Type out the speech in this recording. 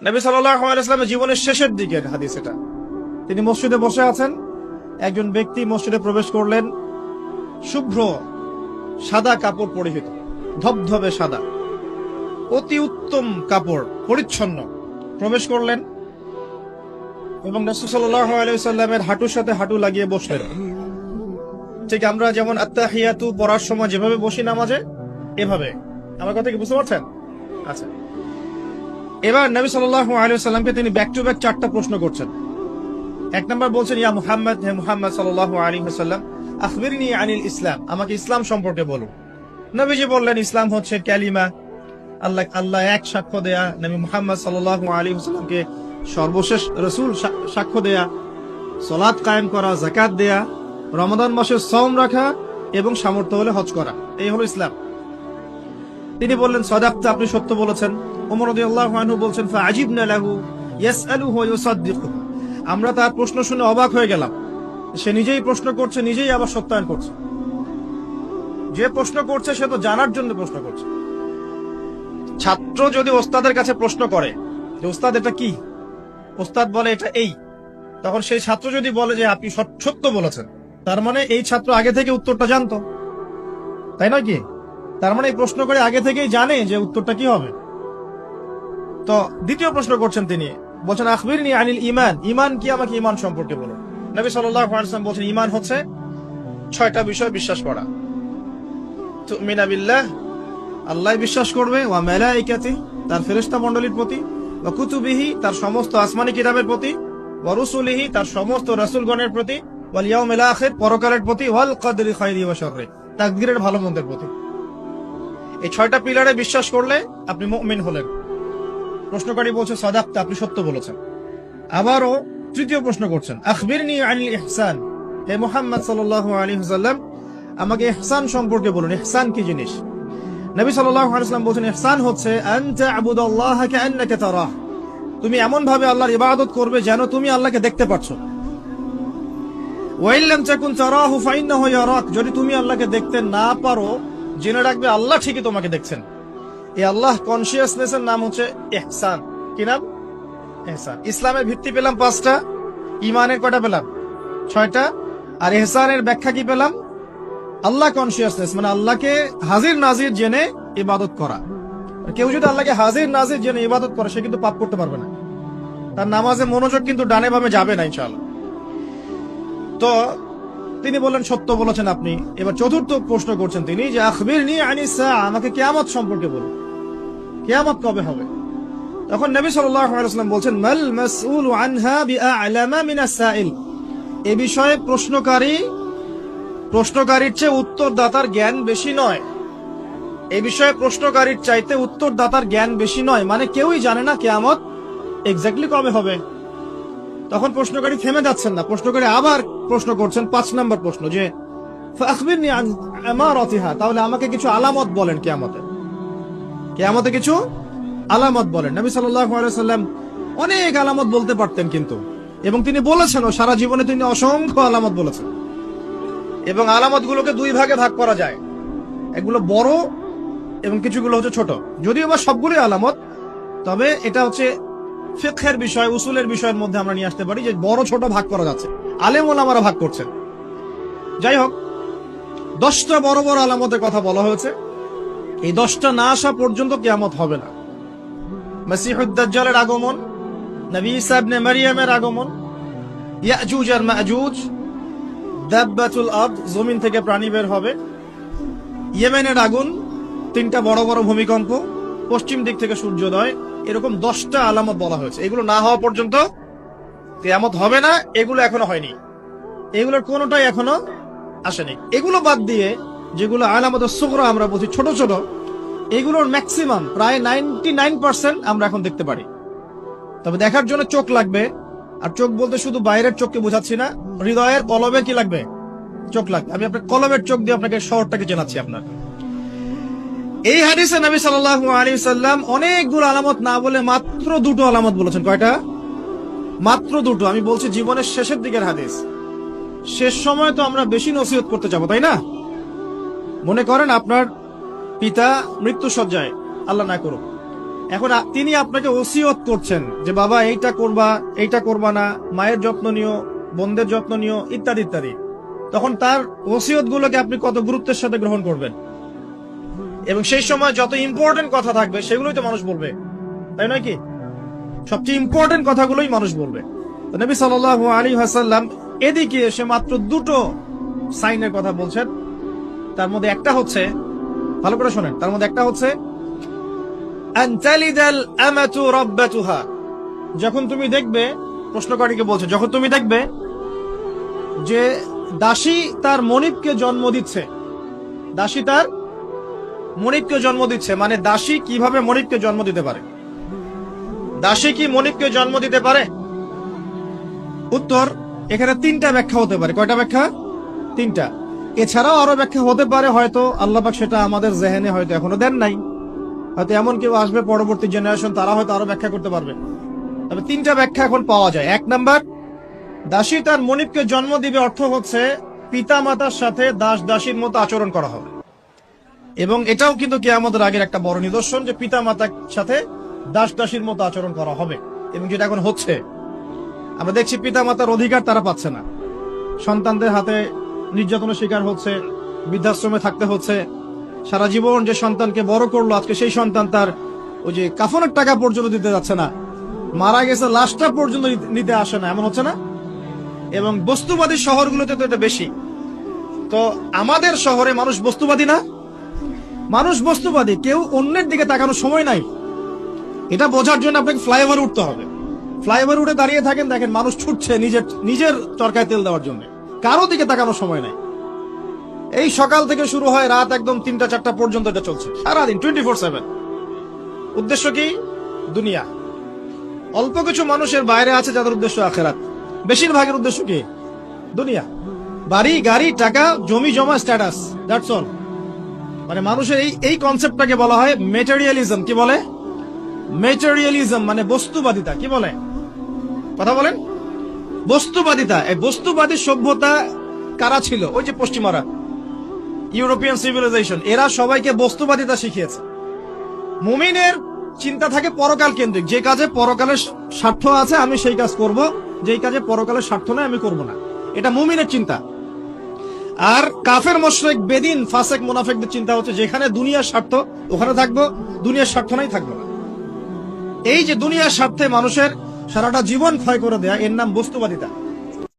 নবী সাল্লাল্লাহু আলাইহি ওয়াসাল্লামের জীবনের শেষের দিকের হাদিস এটা। তিনি মসজিদে বসে আছেন, একজন ব্যক্তি মসজিদে প্রবেশ করলেন, শুভ্র সাদা কাপড় পরিহিত, ধবধবে সাদা, অতি উত্তম কাপড়, পরিচ্ছন্ন, প্রবেশ করলেন এবং রাসূল সাল্লাল্লাহু আলাইহি ওয়াসাল্লামের হাঁটুর সাথে হাঁটু লাগিয়ে বসলেন। ঠিক আমরা যেমন আত্তাহিয়াতু পড়ার সময় যেভাবে বসি নামাজে, এভাবে। আমার কথা কি বুঝতে পারছেন? আচ্ছা, এবার নবী সাল্লাল্লাহু আলাইহি ওয়াসাল্লামকে তিনি ব্যাক টু ব্যাক 4টা প্রশ্ন করছেন। এক নাম্বার বলছেন, ইয়া মুহাম্মদ, হে মুহাম্মদ সাল্লাল্লাহু আলাইহি ওয়াসাল্লাম, আখবিরনি আনিল ইসলাম, আমাকে ইসলাম সম্পর্কে বলুন। নবীজি বললেন, ইসলাম হচ্ছে কালিমা, আল্লাহ এক সাক্ষ্য দেয়া, নবী মুহাম্মদ সাল্লাল্লাহু আলাইহি ওয়াসাল্লামকে সর্বশেষ রাসূল সাক্ষ্য দেয়া, সালাত কায়েম করা, যাকাত দেয়া, রমাদান মাসে সওম রাখা এবং সামর্থ্য হলে হজ করা, এই হলো ইসলাম। তিনি বললেন, সাদাকতা, আপনি সত্য বলেছেন। ওমর রাদিয়াল্লাহু আনহু বলছেন, ফাআজিবনা লাহু ইয়াসআলুহু ওয়া ইউসাদ্দিকু, আমরা তার প্রশ্ন শুনে অবাক হয়ে গেলাম। সে নিজেই প্রশ্ন করছে, নিজেই আবার সত্যায়ন করছে। যে প্রশ্ন করছে সে তো জানার জন্য প্রশ্ন করছে। ছাত্র যদি ওস্তাদের কাছে প্রশ্ন করে যে ওস্তাদ এটা কি, ওস্তাদ বলে এটা এই, তখন সেই ছাত্র যদি বলে যে আপনি সত্য বলেছেন, তার মানে এই ছাত্র আগে থেকে উত্তরটা জানতো, তাই নয় কি? তার মানে এই প্রশ্ন করে আগে থেকেই জানে যে উত্তরটা কি হবে। তো দ্বিতীয় প্রশ্ন করছেন তিনি, বলছেন, আখবিরনি আনিল ঈমান, ঈমান কি, আমাকে ঈমান সম্পর্কে বলুন। নবী সাল্লাল্লাহু আলাইহি ওয়াসাল্লাম বলছেন, ঈমান হচ্ছে 6টা বিষয় বিশ্বাস করা। তুমিনা বিল্লাহ, আল্লাহ বিশ্বাস করবে, ওয়া মালাইকাতি, তার ফেরেশতা মণ্ডলীর প্রতি, ওয়া কুতুবিহি, তার সমস্ত আসমানি কিতাবের প্রতি, ওয়া রুসুলিহি, তার সমস্ত রাসূলগণের প্রতি, ওয়াল ইয়াউমিল আখির, পরকালের প্রতি, ওয়াল কদরি খায়রি ওয়া শাররি, তাকদীরের ভালো মন্দের প্রতি। এই 6টা পিলারে বিশ্বাস করলে আপনি মুমিন হলেন। প্রশ্নকারী বলছে, সাদাকতা, আপনি সত্য বলেছেন। আবারও তৃতীয় প্রশ্ন করছেন, আখবিরনি আনিল ইহসান, হে মুহাম্মদ সাল্লাল্লাহু আলাইহি ওয়াসাল্লাম, আমাকে ইহসান সম্পর্কে বলুন, ইহসান কি জিনিস। নবী সাল্লাল্লাহু আলাইহি ওয়াসাল্লাম বলছেন, ইহসান হচ্ছে আনতা আবুদাল্লাহা কাআন্নাকা তারাহ, তুমি এমন ভাবে আল্লাহর ইবাদত করবে যেন তুমি আল্লাহকে দেখতে পাচ্ছো। ওয়া ইল্লাম তাকুন তারাহু ফাইন্নাহু ইয়ারাক, যদি তুমি আল্লাহকে দেখতে না পারো, জেনে রাখবে আল্লাহ ঠিকই তোমাকে দেখছেন। এই আল্লাহ কনসিয়াসনেসের নাম হচ্ছে ইহসান। কি নাম? ইহসান। ইসলামের ভিত্তি পেলাম 5টা, ঈমানের কয়টা পেলাম? 6টা। আর ইহসানের ব্যাখ্যা কি পেলাম? আল্লাহ কনসিয়াসনেস, মানে আল্লাহকে হাজির নাজির জেনে ইবাদত করা। কেউ যদি আল্লাহকে হাজির নাজির জেনে ইবাদত করে, সে কিন্তু পাপ করতে পারবে না, তার নামাজে মনোযোগ কিন্তু ডানে বামে যাবে না ইনশাআল্লাহ। তো তিনি বললেন, সত্য বলেছেন আপনি। এবার চতুর্থ প্রশ্ন করছেন তিনি, যে আখবিরনি আনিস সাআ, আমাকে কিয়ামত সম্পর্কে বলুন, কিয়ামত কবে হবে। তখন নবী সাল্লাল্লাহু আলাইহি ওয়াসাল্লাম বলছেন, মাল মাসউলু আনহা বিআ'লামা মিনাস সাইল, এই বিষয়ে প্রশ্নকারীর চেয়ে উত্তরদাতার জ্ঞান বেশি নয়। এই বিষয়ে প্রশ্নকারীর চাইতে উত্তরদাতার জ্ঞান বেশি নয়, মানে কেউই জানে না কিয়ামত এক্স্যাক্টলি কবে হবে। তখন প্রশ্নকারী থেমে যাচ্ছেন না, প্রশ্নকারী আবার প্রশ্ন করছেন, 5 নম্বর প্রশ্ন, যে ফাখবিরনি আন আমারাতিহা, তাহলে আমাকে কিছু আলামত বলেন কিয়ামতে কিছু আলামত বলেন। নবী সাল্লাল্লাহু আলাইহি ওয়াসাল্লাম অনেক আলামত বলতে পারতেন কিন্তু, এবং তিনি বলেছেনও, সারা জীবনে তিনি অসংখ্য আলামত বলেছেন। এবং আলামতগুলোকে 2 ভাগে ভাগ করা যায়, এগুলো বড় এবং কিছুগুলো হচ্ছে ছোট। যদিও বা সবগুলোই আলামত, তবে এটা হচ্ছে ফিকহের বিষয়, উসুলের বিষয়ের মধ্যে আমরা নিয়ে আসতে পারি যে বড় ছোট ভাগ করা যাচ্ছে, আলেম ওলামারা ভাগ করছেন। যাই হোক, 10টা বড় বড় আলামতের কথা বলা হয়েছে। এই 10টা না আসা পর্যন্ত কিয়ামত হবে না। মাসিহুদ দাজ্জালের আগমন, নবী ঈসা ইবনে মারইয়ামের আগমন, ইয়াজুজ আর মাজুজ, দাব্বাতুল আরদ, জমিন থেকে প্রাণী বের হবে, ইয়েমেনের আগুন, 3টা বড় বড় ভূমিকম্প, পশ্চিম দিক থেকে সূর্যোদয়, এরকম 10টা আলামত বলা হয়েছে। এগুলো না হওয়া পর্যন্ত কিয়ামত হবে না। এগুলো এখনো হয়নি, এগুলোর কোনোটাই এখনো আসেনি। এগুলো বাদ দিয়ে যেগুলো আলামত সুগরা আমরা বলছি, ছোট ছোট, এগুলোর ম্যাক্সিমাম প্রায় 99% আমরা এখন দেখতে পারি। তবে দেখার জন্য চোখ লাগবে, আর চোখ বলতে শুধু বাইরের চোখকে বোঝাচ্ছি না, হৃদয়ের কলবের কি লাগবে? চোখ লাগবে। আমি আপনার কলবের চোখ দিয়ে আপনাকে শহরটাকে চেনাচ্ছি। আপনার এই হাদিসে নবী সাল্লাল্লাহু আলাইহি ওয়াসাল্লাম অনেকগুলো আলামত না বলে মাত্র 2টো আলামত বলেছেন। কয়টা? মাত্র 2টো। আমি বলছি জীবনের শেষের দিকের হাদিস, শেষ সময় তো আমরা বেশি নসিহত করতে যাবো, তাই না? মনে করেন আপনার পিতা মৃত্যু শয্যায়, আল্লাহ না করুক, এখন তিনি আপনাকে ওসিয়ত করছেন যে বাবা এইটা করবা না, মায়ের যত্ন নিও, বোনদের যত্ন নিও, ইত্যাদি ইত্যাদি। তখন তার ওসিয়ত গুলোকে আপনি কত গুরুত্বের সাথে গ্রহণ করবেন, এবং সেই সময় যত ইম্পর্টেন্ট কথা থাকবে সেগুলোই তো মানুষ বলবে, তাই নয় কি? সবচেয়ে ইম্পর্টেন্ট কথাগুলোই মানুষ বলবে। তো নবী সাল্লাল্লাহু আলাইহি ওয়াসাল্লাম এদিকে এসে মাত্র দুটো সাইনের কথা বলছেন। তার মধ্যে একটা হচ্ছে, ভালো করে শোনেন, তার মধ্যে একটা হচ্ছে আনতালিদাল আমাতু রাব্বাতুহা। যখন তুমি দেখবে, প্রশ্নকারীকে বলছে, যখন তুমি দেখবে যে দাসী তার মনিবকে জন্ম দিচ্ছে, দাসী তার মনিবকে জন্ম দিচ্ছে, মানে দাসী কিভাবে মনিবকে জন্ম দিতে পারে? দাসী কি মনিবকে জন্ম দিতে পারে? উত্তর, এখানে তিনটা ব্যাখ্যা হতে পারে। কয়টা ব্যাখ্যা? তিনটা। এছাড়াও আরো ব্যাখ্যা হতে পারে, হয়তো আল্লাহ পাক সেটা আমাদের জেহেনে হয়তো এখনো দেন নাই, হয়তো এমন কেউ আসবে পরবর্তী জেনারেশন, তারা হয়তো আরো ব্যাখ্যা করতে পারবে। তবে তিনটা ব্যাখ্যা এখন পাওয়া যায়। এক নাম্বার, দাসী তার মনিবকে জন্ম দিবে অর্থ হচ্ছে পিতা মাতার সাথে দাস দাসীর মতো আচরণ করা হবে, এবং এটাও কিন্তু কিয়ামতের আগের একটা বড় নিদর্শন যে পিতা মাতার সাথে দাস দাসীর মতো আচরণ করা হবে। এবং যেটা এখন হচ্ছে, আমরা দেখছি পিতা মাতার অধিকার তারা পাচ্ছে না, সন্তানদের হাতে নির্যাতনের শিকার হচ্ছে, বৃদ্ধাশ্রমে থাকতে হচ্ছে। সারা জীবন যে সন্তানকে বড় করলো, আজকে সেই সন্তান তার ওই যে কাফনের টাকা পর্যন্ত দিতে যাচ্ছে না, মারা গেছে লাশটা পর্যন্ত নিতে আসে না, এমন হচ্ছে না? এবং বস্তুবাদী শহরগুলোতে তো এটা বেশি। তো আমাদের শহরে মানুষ বস্তুবাদী না? মানুষ বস্তুবাদী, কেউ অন্যের দিকে তাকানোর সময় নাই। এটা বোঝার জন্য আপনাকে ফ্লাইওভার উঠতে হবে। ফ্লাইওভার উঠে দাঁড়িয়ে থাকেন, দেখেন মানুষ ছুটছে নিজের চরকায় তেল দেওয়ার জন্য, কারো দিকে তাকানোর সময় নাই। এই সকাল থেকে শুরু হয়, রাত একদম 3টা-4টা পর্যন্ত এটা চলছে, সারাদিন 24/7। উদ্দেশ্য কি? দুনিয়া। অল্প কিছু মানুষের বাইরে আছে যাদের উদ্দেশ্য আখেরাত, বেশিরভাগের উদ্দেশ্য কি? দুনিয়া। বাড়ি, গাড়ি, টাকা, জমি জমা, স্ট্যাটাস, দ্যাটস অল। মানে মানুষের এই কনসেপ্টটাকে বলা হয় মেটেরিয়ালিজম। কি বলে? মেটেরিয়ালিজম মানে বস্তুবাদিতা। কি বলে? কথা বলেন। বস্তুবাদিতা। এই বস্তুবাদী সভ্যতা কারা ছিল? ওই যে পশ্চিমারা, ইউরোপিয়ান সিভিলাইজেশন, এরা সবাইকে বস্তুবাদিতা শিখিয়েছে। মুমিনের চিন্তা থাকে পরকাল কেন্দ্রিক, যে কাজে পরকালের স্বার্থ আছে আমি সেই কাজ করব, যেই কাজে পরকালের স্বার্থ নাই আমি করব না। এটা মুমিনের চিন্তা। আর কাফের মুশরিক বেদিন ফাসেক মুনাফিকদের চিন্তা হচ্ছে যেখানে দুনিয়ার স্বার্থ ওখানে থাকবো, দুনিয়ার স্বার্থ নাই থাকবো না। এই যে দুনিয়ার স্বার্থে মানুষের সারাটা জীবন ক্ষয় করে দেয়া, এর নাম বস্তুবাদিতা।